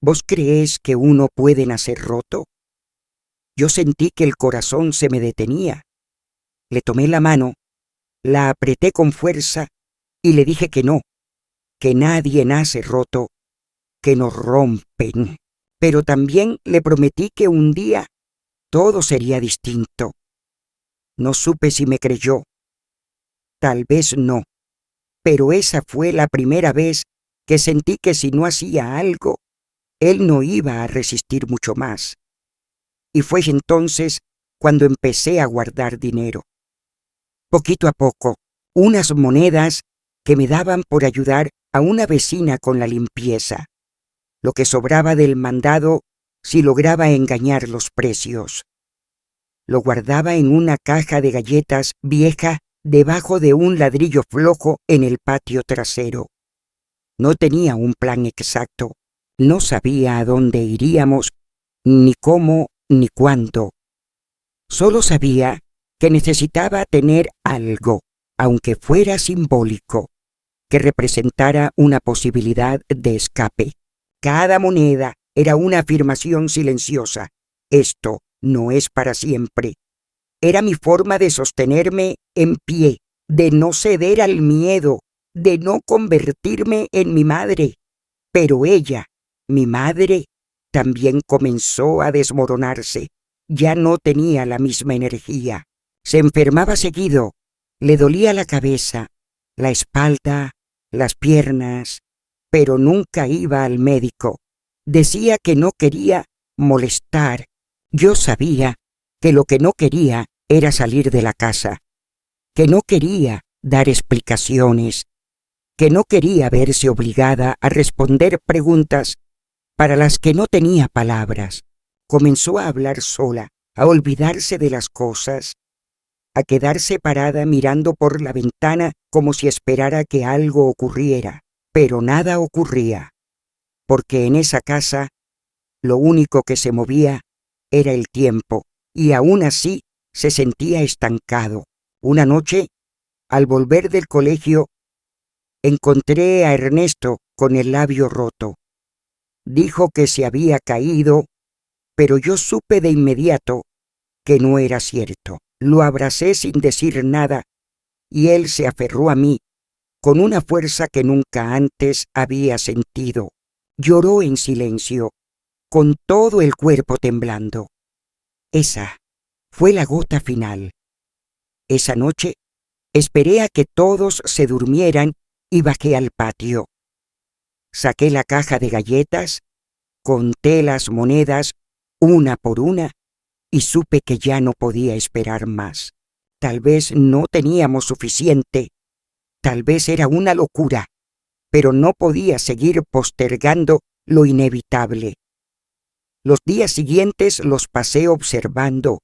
¿vos creés que uno puede nacer roto?». Yo sentí que el corazón se me detenía. Le tomé la mano, la apreté con fuerza y le dije que no, que nadie nace roto, que nos rompen. Pero también le prometí que un día todo sería distinto. No supe si me creyó. Tal vez no, pero esa fue la primera vez que sentí que si no hacía algo, él no iba a resistir mucho más. Y fue entonces cuando empecé a guardar dinero. Poquito a poco, unas monedas que me daban por ayudar a una vecina con la limpieza. Lo que sobraba del mandado si lograba engañar los precios. Lo guardaba en una caja de galletas vieja debajo de un ladrillo flojo en el patio trasero. No tenía un plan exacto, no sabía a dónde iríamos, ni cómo ni cuándo. Solo sabía que necesitaba tener algo, aunque fuera simbólico, que representara una posibilidad de escape. Cada moneda era una afirmación silenciosa: esto no es para siempre. Era mi forma de sostenerme en pie, de no ceder al miedo, de no convertirme en mi madre. Pero ella, mi madre, también comenzó a desmoronarse. Ya no tenía la misma energía. Se enfermaba seguido. Le dolía la cabeza, la espalda, las piernas, pero nunca iba al médico. Decía que no quería molestar. Yo sabía que lo que no quería era salir de la casa, que no quería dar explicaciones, que no quería verse obligada a responder preguntas para las que no tenía palabras. Comenzó a hablar sola, a olvidarse de las cosas, a quedarse parada mirando por la ventana como si esperara que algo ocurriera, pero nada ocurría, porque en esa casa lo único que se movía era el tiempo, y aún así se sentía estancado. Una noche, al volver del colegio, encontré a Ernesto con el labio roto. Dijo que se había caído, pero yo supe de inmediato que no era cierto. Lo abracé sin decir nada, y él se aferró a mí con una fuerza que nunca antes había sentido. Lloró en silencio, con todo el cuerpo temblando. Esa fue la gota final. Esa noche esperé a que todos se durmieran y bajé al patio. Saqué la caja de galletas, conté las monedas una por una y supe que ya no podía esperar más. Tal vez no teníamos suficiente, tal vez era una locura, pero no podía seguir postergando lo inevitable. Los días siguientes los pasé observando,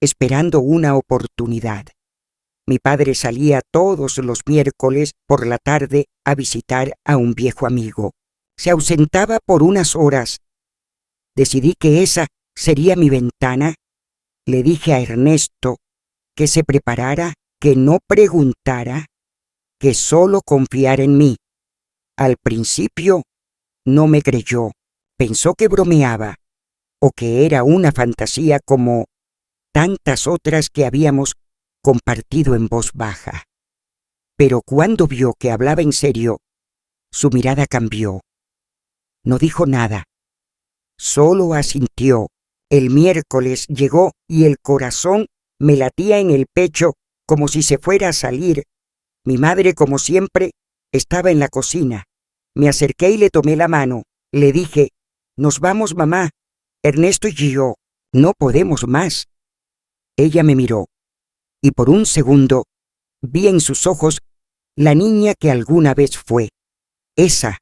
esperando una oportunidad. Mi padre salía todos los miércoles por la tarde a visitar a un viejo amigo. Se ausentaba por unas horas. Decidí que esa sería mi ventana. Le dije a Ernesto que se preparara, que no preguntara, que solo confiara en mí. Al principio no me creyó, pensó que bromeaba o que era una fantasía como tantas otras que habíamos compartido en voz baja. Pero cuando vio que hablaba en serio, su mirada cambió. No dijo nada, solo asintió. El miércoles llegó y el corazón me latía en el pecho como si se fuera a salir. Mi madre, como siempre, estaba en la cocina. Me acerqué y le tomé la mano. Le dije: «Nos vamos, mamá. Ernesto y yo no podemos más». Ella me miró, y por un segundo vi en sus ojos la niña que alguna vez fue, esa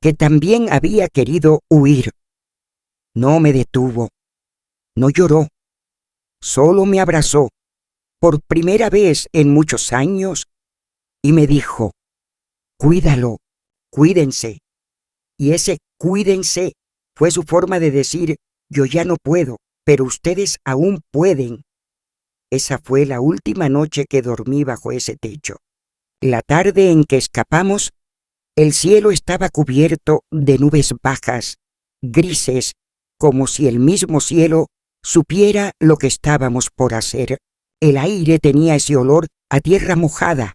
que también había querido huir. No me detuvo, no lloró, solo me abrazó, por primera vez en muchos años, y me dijo: «Cuídalo, cuídense». Y ese «cuídense» fue su forma de decir: «Yo ya no puedo, pero ustedes aún pueden». Esa fue la última noche que dormí bajo ese techo. La tarde en que escapamos, el cielo estaba cubierto de nubes bajas, grises, como si el mismo cielo supiera lo que estábamos por hacer. El aire tenía ese olor a tierra mojada,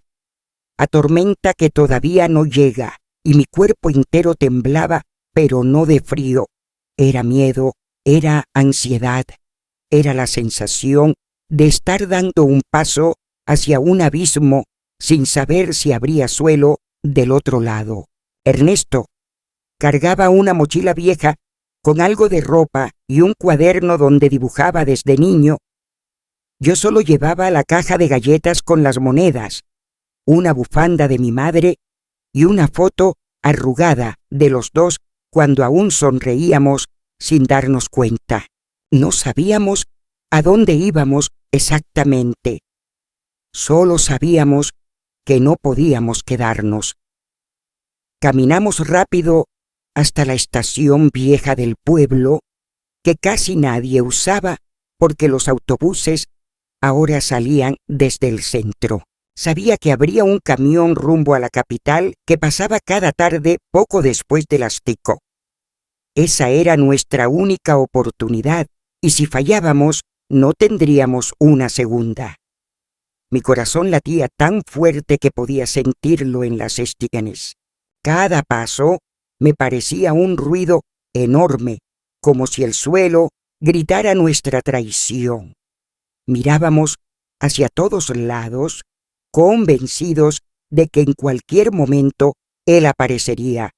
a tormenta que todavía no llega, y mi cuerpo entero temblaba, pero no de frío. Era miedo, era ansiedad, era la sensación de estar dando un paso hacia un abismo sin saber si habría suelo del otro lado. Ernesto cargaba una mochila vieja con algo de ropa y un cuaderno donde dibujaba desde niño. Yo solo llevaba la caja de galletas con las monedas, una bufanda de mi madre y una foto arrugada de los dos cuando aún sonreíamos sin darnos cuenta. No sabíamos a dónde íbamos exactamente. Solo sabíamos que no podíamos quedarnos. Caminamos rápido hasta la estación vieja del pueblo, que casi nadie usaba porque los autobuses ahora salían desde el centro. Sabía que habría un camión rumbo a la capital que pasaba cada tarde poco después de las 5. Esa era nuestra única oportunidad, y si fallábamos, no tendríamos una segunda. Mi corazón latía tan fuerte que podía sentirlo en las estíganes. Cada paso me parecía un ruido enorme, como si el suelo gritara nuestra traición. Mirábamos hacia todos lados, convencidos de que en cualquier momento él aparecería,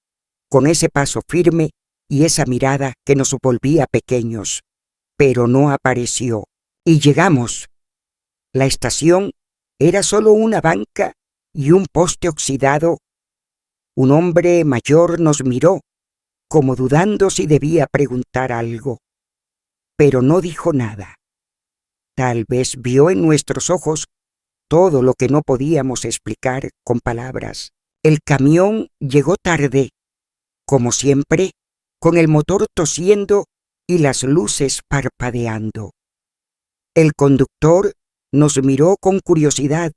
con ese paso firme y esa mirada que nos volvía pequeños. Pero no apareció, y llegamos. La estación era solo una banca y un poste oxidado. Un hombre mayor nos miró, como dudando si debía preguntar algo, pero no dijo nada. Tal vez vio en nuestros ojos todo lo que no podíamos explicar con palabras. El camión llegó tarde, como siempre, con el motor tosiendo y las luces parpadeando. El conductor nos miró con curiosidad,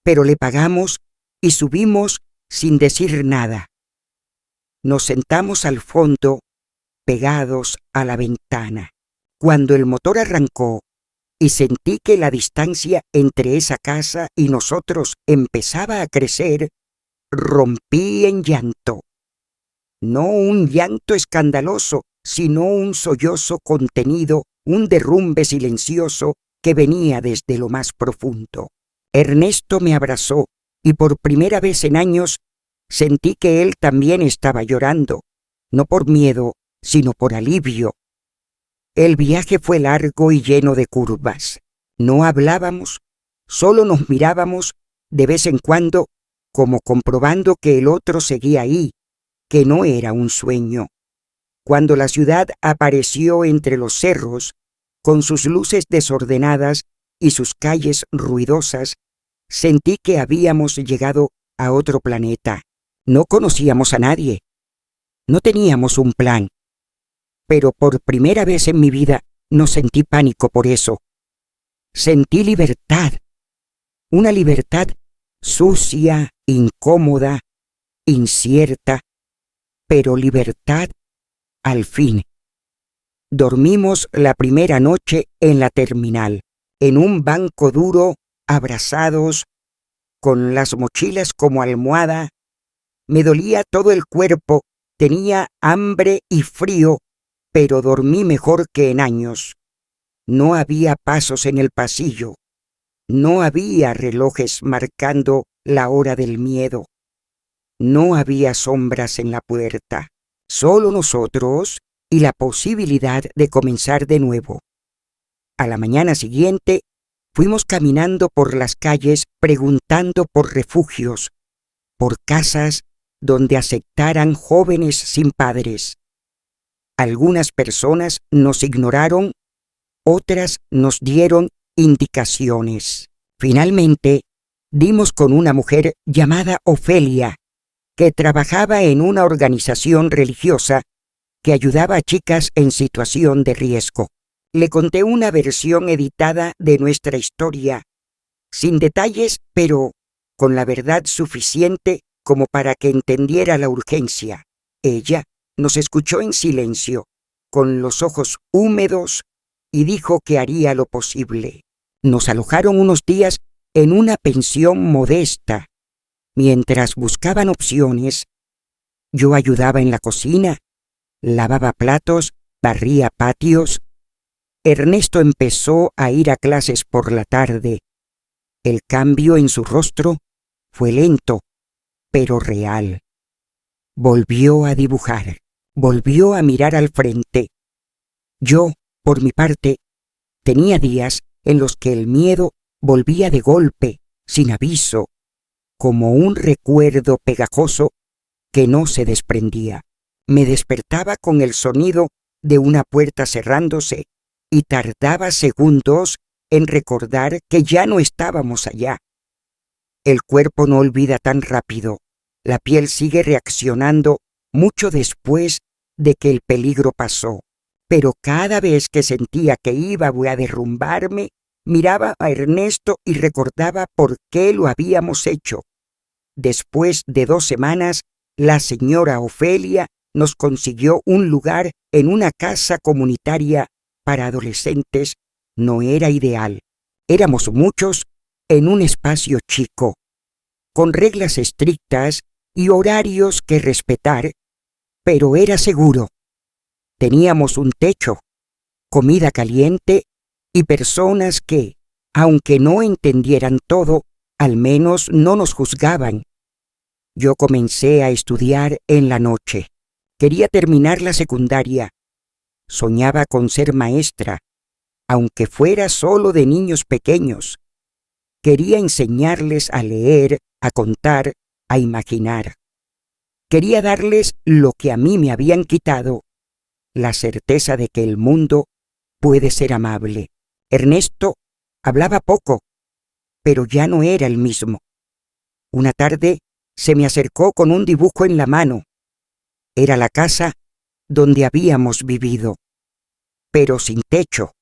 pero le pagamos y subimos sin decir nada. Nos sentamos al fondo, pegados a la ventana. Cuando el motor arrancó y sentí que la distancia entre esa casa y nosotros empezaba a crecer, rompí en llanto. No un llanto escandaloso, sino un sollozo contenido, un derrumbe silencioso que venía desde lo más profundo. Ernesto me abrazó y por primera vez en años sentí que él también estaba llorando, no por miedo, sino por alivio. El viaje fue largo y lleno de curvas. No hablábamos, solo nos mirábamos de vez en cuando, como comprobando que el otro seguía ahí, que no era un sueño. Cuando la ciudad apareció entre los cerros, con sus luces desordenadas y sus calles ruidosas, sentí que habíamos llegado a otro planeta. No conocíamos a nadie. No teníamos un plan. Pero por primera vez en mi vida no sentí pánico por eso. Sentí libertad. Una libertad sucia, incómoda, incierta, pero libertad al fin. Dormimos la primera noche en la terminal, en un banco duro, abrazados, con las mochilas como almohada. Me dolía todo el cuerpo, tenía hambre y frío, pero dormí mejor que en años. No había pasos en el pasillo, no había relojes marcando la hora del miedo, no había sombras en la puerta, solo nosotros y la posibilidad de comenzar de nuevo. A la mañana siguiente, fuimos caminando por las calles preguntando por refugios, por casas donde aceptaran jóvenes sin padres. Algunas personas nos ignoraron, otras nos dieron indicaciones. Finalmente, dimos con una mujer llamada Ofelia, que trabajaba en una organización religiosa que ayudaba a chicas en situación de riesgo. Le conté una versión editada de nuestra historia, sin detalles, pero con la verdad suficiente como para que entendiera la urgencia. Ella nos escuchó en silencio, con los ojos húmedos, y dijo que haría lo posible. Nos alojaron unos días en una pensión modesta. Mientras buscaban opciones, yo ayudaba en la cocina, lavaba platos, barría patios. Ernesto empezó a ir a clases por la tarde. El cambio en su rostro fue lento, pero real. Volvió a dibujar, volvió a mirar al frente. Yo, por mi parte, tenía días en los que el miedo volvía de golpe, sin aviso, como un recuerdo pegajoso que no se desprendía. Me despertaba con el sonido de una puerta cerrándose y tardaba segundos en recordar que ya no estábamos allá. El cuerpo no olvida tan rápido. La piel sigue reaccionando mucho después de que el peligro pasó. Pero cada vez que sentía que iba a derrumbarme, miraba a Ernesto y recordaba por qué lo habíamos hecho. Después de 2 semanas, la señora Ofelia nos consiguió un lugar en una casa comunitaria para adolescentes. No era ideal. Éramos muchos en un espacio chico, con reglas estrictas y horarios que respetar, pero era seguro. Teníamos un techo, comida caliente y personas que, aunque no entendieran todo, al menos no nos juzgaban. Yo comencé a estudiar en la noche. Quería terminar la secundaria. Soñaba con ser maestra, aunque fuera solo de niños pequeños. Quería enseñarles a leer, a contar, a imaginar. Quería darles lo que a mí me habían quitado, la certeza de que el mundo puede ser amable. Ernesto hablaba poco, pero ya no era el mismo. Una tarde se me acercó con un dibujo en la mano. Era la casa donde habíamos vivido, pero sin techo,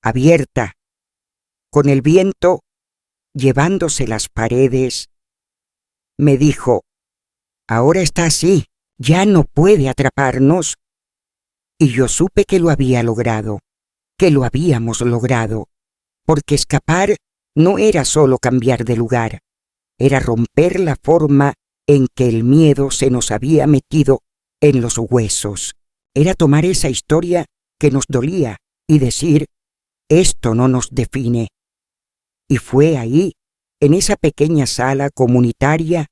abierta, con el viento llevándose las paredes. Me dijo: ahora está así, ya no puede atraparnos. Y yo supe que lo había logrado, que lo habíamos logrado, porque escapar no era solo cambiar de lugar, era romper la forma en que el miedo se nos había metido en los huesos. Era tomar esa historia que nos dolía y decir: esto no nos define. Y fue ahí, en esa pequeña sala comunitaria,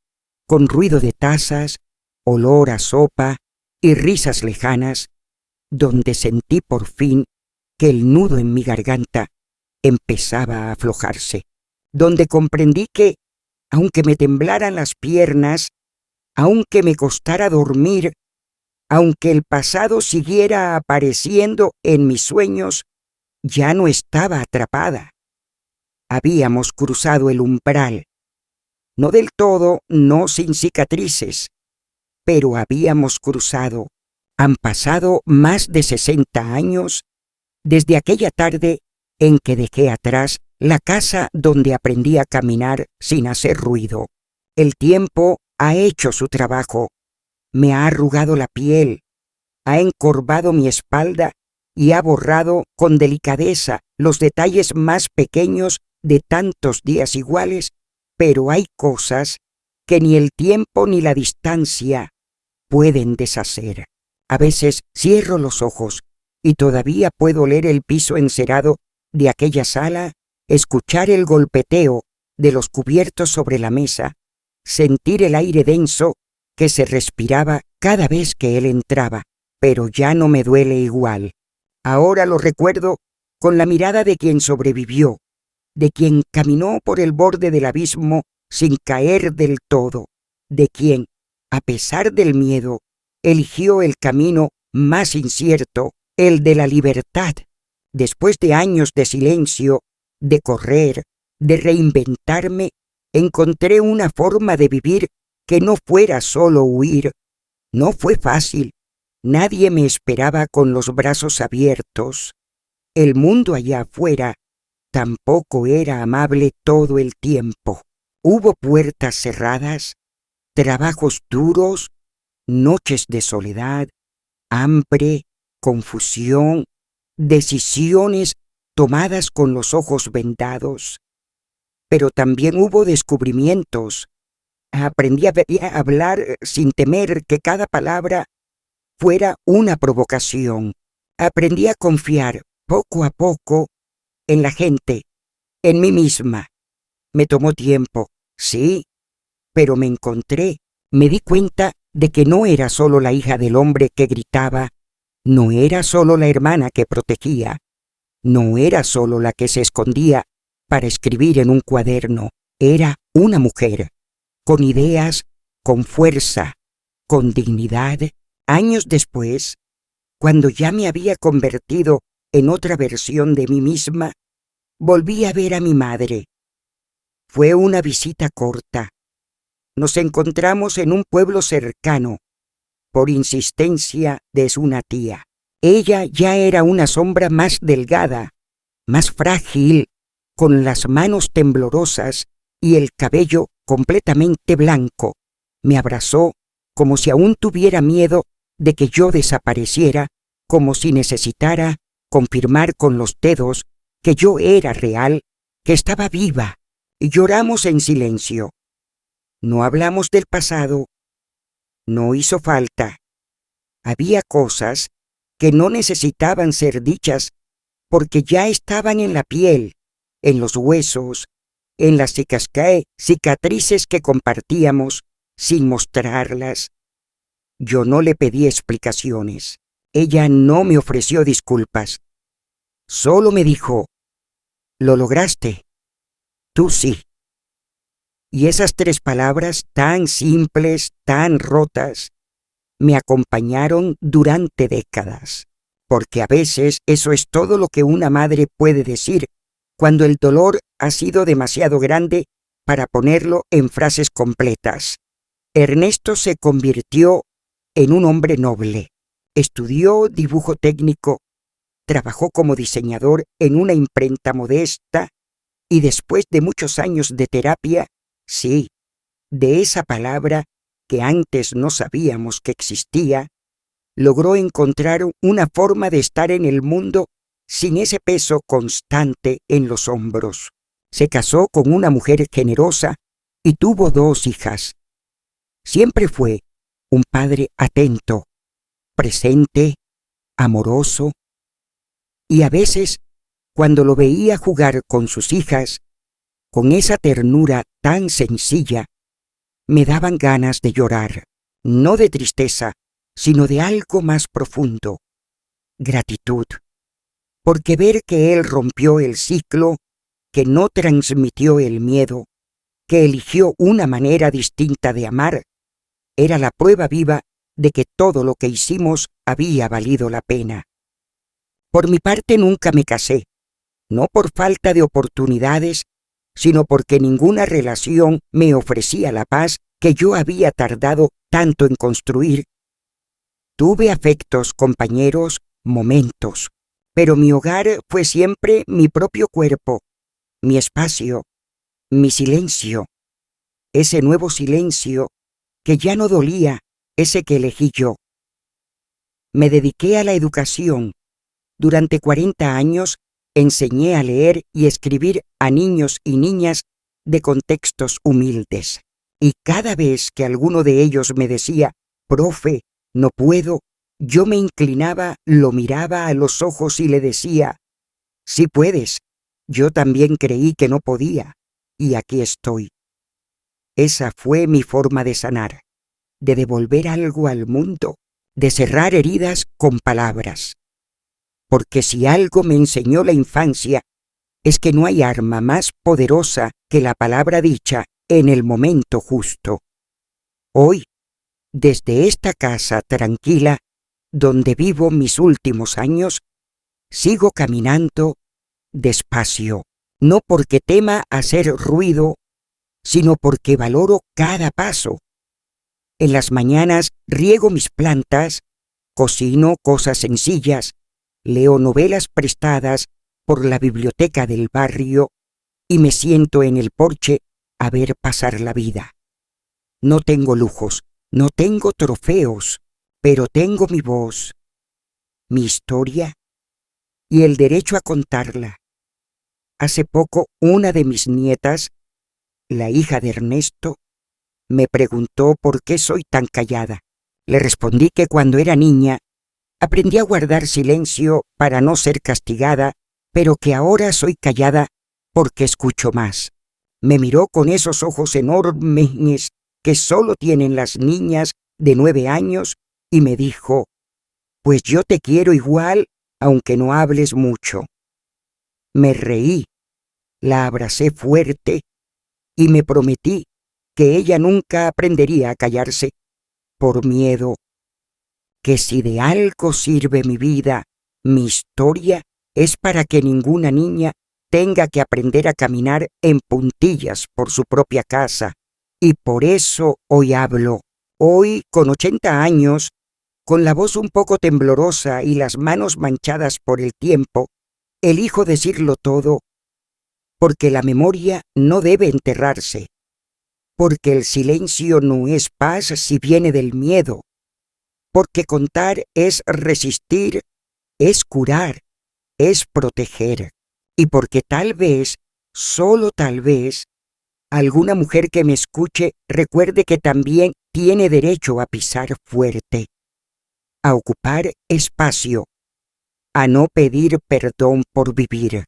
con ruido de tazas, olor a sopa y risas lejanas, donde sentí por fin que el nudo en mi garganta empezaba a aflojarse, donde comprendí que, aunque me temblaran las piernas, aunque me costara dormir, aunque el pasado siguiera apareciendo en mis sueños, ya no estaba atrapada. Habíamos cruzado el umbral, no del todo, no sin cicatrices, pero habíamos cruzado. Han pasado más de 60 años desde aquella tarde en que dejé atrás la casa donde aprendí a caminar sin hacer ruido. El tiempo ha hecho su trabajo, me ha arrugado la piel, ha encorvado mi espalda y ha borrado con delicadeza los detalles más pequeños de tantos días iguales, pero hay cosas que ni el tiempo ni la distancia pueden deshacer. A veces cierro los ojos y todavía puedo oler el piso encerado de aquella sala, escuchar el golpeteo de los cubiertos sobre la mesa, sentir el aire denso que se respiraba cada vez que él entraba, pero ya no me duele igual. Ahora lo recuerdo con la mirada de quien sobrevivió, de quien caminó por el borde del abismo sin caer del todo, de quien, a pesar del miedo, eligió el camino más incierto, el de la libertad. Después de años de silencio, de correr, de reinventarme, encontré una forma de vivir que no fuera solo huir. No fue fácil. Nadie me esperaba con los brazos abiertos. El mundo allá afuera tampoco era amable todo el tiempo. Hubo puertas cerradas, trabajos duros, noches de soledad, hambre, confusión, decisiones tomadas con los ojos vendados. Pero también hubo descubrimientos. Aprendí a hablar sin temer que cada palabra fuera una provocación. Aprendí a confiar poco a poco en la gente, en mí misma. Me tomó tiempo, sí, pero me encontré, me di cuenta de que no era solo la hija del hombre que gritaba, no era solo la hermana que protegía, no era solo la que se escondía para escribir en un cuaderno, era una mujer, con ideas, con fuerza, con dignidad. Años después, cuando ya me había convertido en otra versión de mí misma, volví a ver a mi madre. Fue una visita corta. Nos encontramos en un pueblo cercano, por insistencia de una tía. Ella ya era una sombra más delgada, más frágil, con las manos temblorosas y el cabello completamente blanco. Me abrazó como si aún tuviera miedo de que yo desapareciera, como si necesitara confirmar con los dedos que yo era real, que estaba viva, y lloramos en silencio. No hablamos del pasado. No hizo falta. Había cosas que no necesitaban ser dichas porque ya estaban en la piel, en los huesos, en las cicatrices que compartíamos sin mostrarlas. Yo no le pedí explicaciones. Ella no me ofreció disculpas. Solo me dijo, «Lo lograste. Tú sí». Y esas 3 palabras tan simples, tan rotas, me acompañaron durante décadas, porque a veces eso es todo lo que una madre puede decir cuando el dolor ha sido demasiado grande para ponerlo en frases completas. Ernesto se convirtió en un hombre noble. Estudió dibujo técnico, trabajó como diseñador en una imprenta modesta y después de muchos años de terapia, sí, de esa palabra que antes no sabíamos que existía, logró encontrar una forma de estar en el mundo sin ese peso constante en los hombros. Se casó con una mujer generosa y tuvo 2 hijas. Siempre fue un padre atento, presente, amoroso, y a veces, cuando lo veía jugar con sus hijas, con esa ternura tan sencilla, me daban ganas de llorar, no de tristeza, sino de algo más profundo, gratitud, porque ver que él rompió el ciclo, que no transmitió el miedo, que eligió una manera distinta de amar, era la prueba viva de que todo lo que hicimos había valido la pena. Por mi parte nunca me casé, no por falta de oportunidades, sino porque ninguna relación me ofrecía la paz que yo había tardado tanto en construir. Tuve afectos, compañeros, momentos, pero mi hogar fue siempre mi propio cuerpo, mi espacio, mi silencio, ese nuevo silencio que ya no dolía, ese que elegí yo. Me dediqué a la educación. Durante 40 años enseñé a leer y escribir a niños y niñas de contextos humildes. Y cada vez que alguno de ellos me decía, «Profe, no puedo», yo me inclinaba, lo miraba a los ojos y le decía, «Sí puedes, yo también creí que no podía, y aquí estoy». Esa fue mi forma de sanar, de devolver algo al mundo, de cerrar heridas con palabras. Porque si algo me enseñó la infancia, es que no hay arma más poderosa que la palabra dicha en el momento justo. Hoy, Desde esta casa tranquila, donde vivo mis últimos años, sigo caminando despacio, no porque tema hacer ruido, sino porque valoro cada paso. En las mañanas riego mis plantas, cocino cosas sencillas, leo novelas prestadas por la biblioteca del barrio y me siento en el porche a ver pasar la vida. No tengo lujos, no tengo trofeos, pero tengo mi voz, mi historia y el derecho a contarla. Hace poco una de mis nietas, la hija de Ernesto, me preguntó por qué soy tan callada. Le respondí que cuando era niña aprendí a guardar silencio para no ser castigada, pero que ahora soy callada porque escucho más. Me miró con esos ojos enormes que solo tienen las niñas de 9 años y me dijo: «Pues yo te quiero igual, aunque no hables mucho». Me reí, la abracé fuerte y me prometí que ella nunca aprendería a callarse por miedo, que si de algo sirve mi vida, mi historia, es para que ninguna niña tenga que aprender a caminar en puntillas por su propia casa. Y por eso hoy hablo. Hoy, con 80 años, con la voz un poco temblorosa y las manos manchadas por el tiempo, elijo decirlo todo, porque la memoria no debe enterrarse, porque el silencio no es paz si viene del miedo, porque contar es resistir, es curar, es proteger, y porque tal vez, solo tal vez, alguna mujer que me escuche recuerde que también tiene derecho a pisar fuerte, a ocupar espacio, a no pedir perdón por vivir.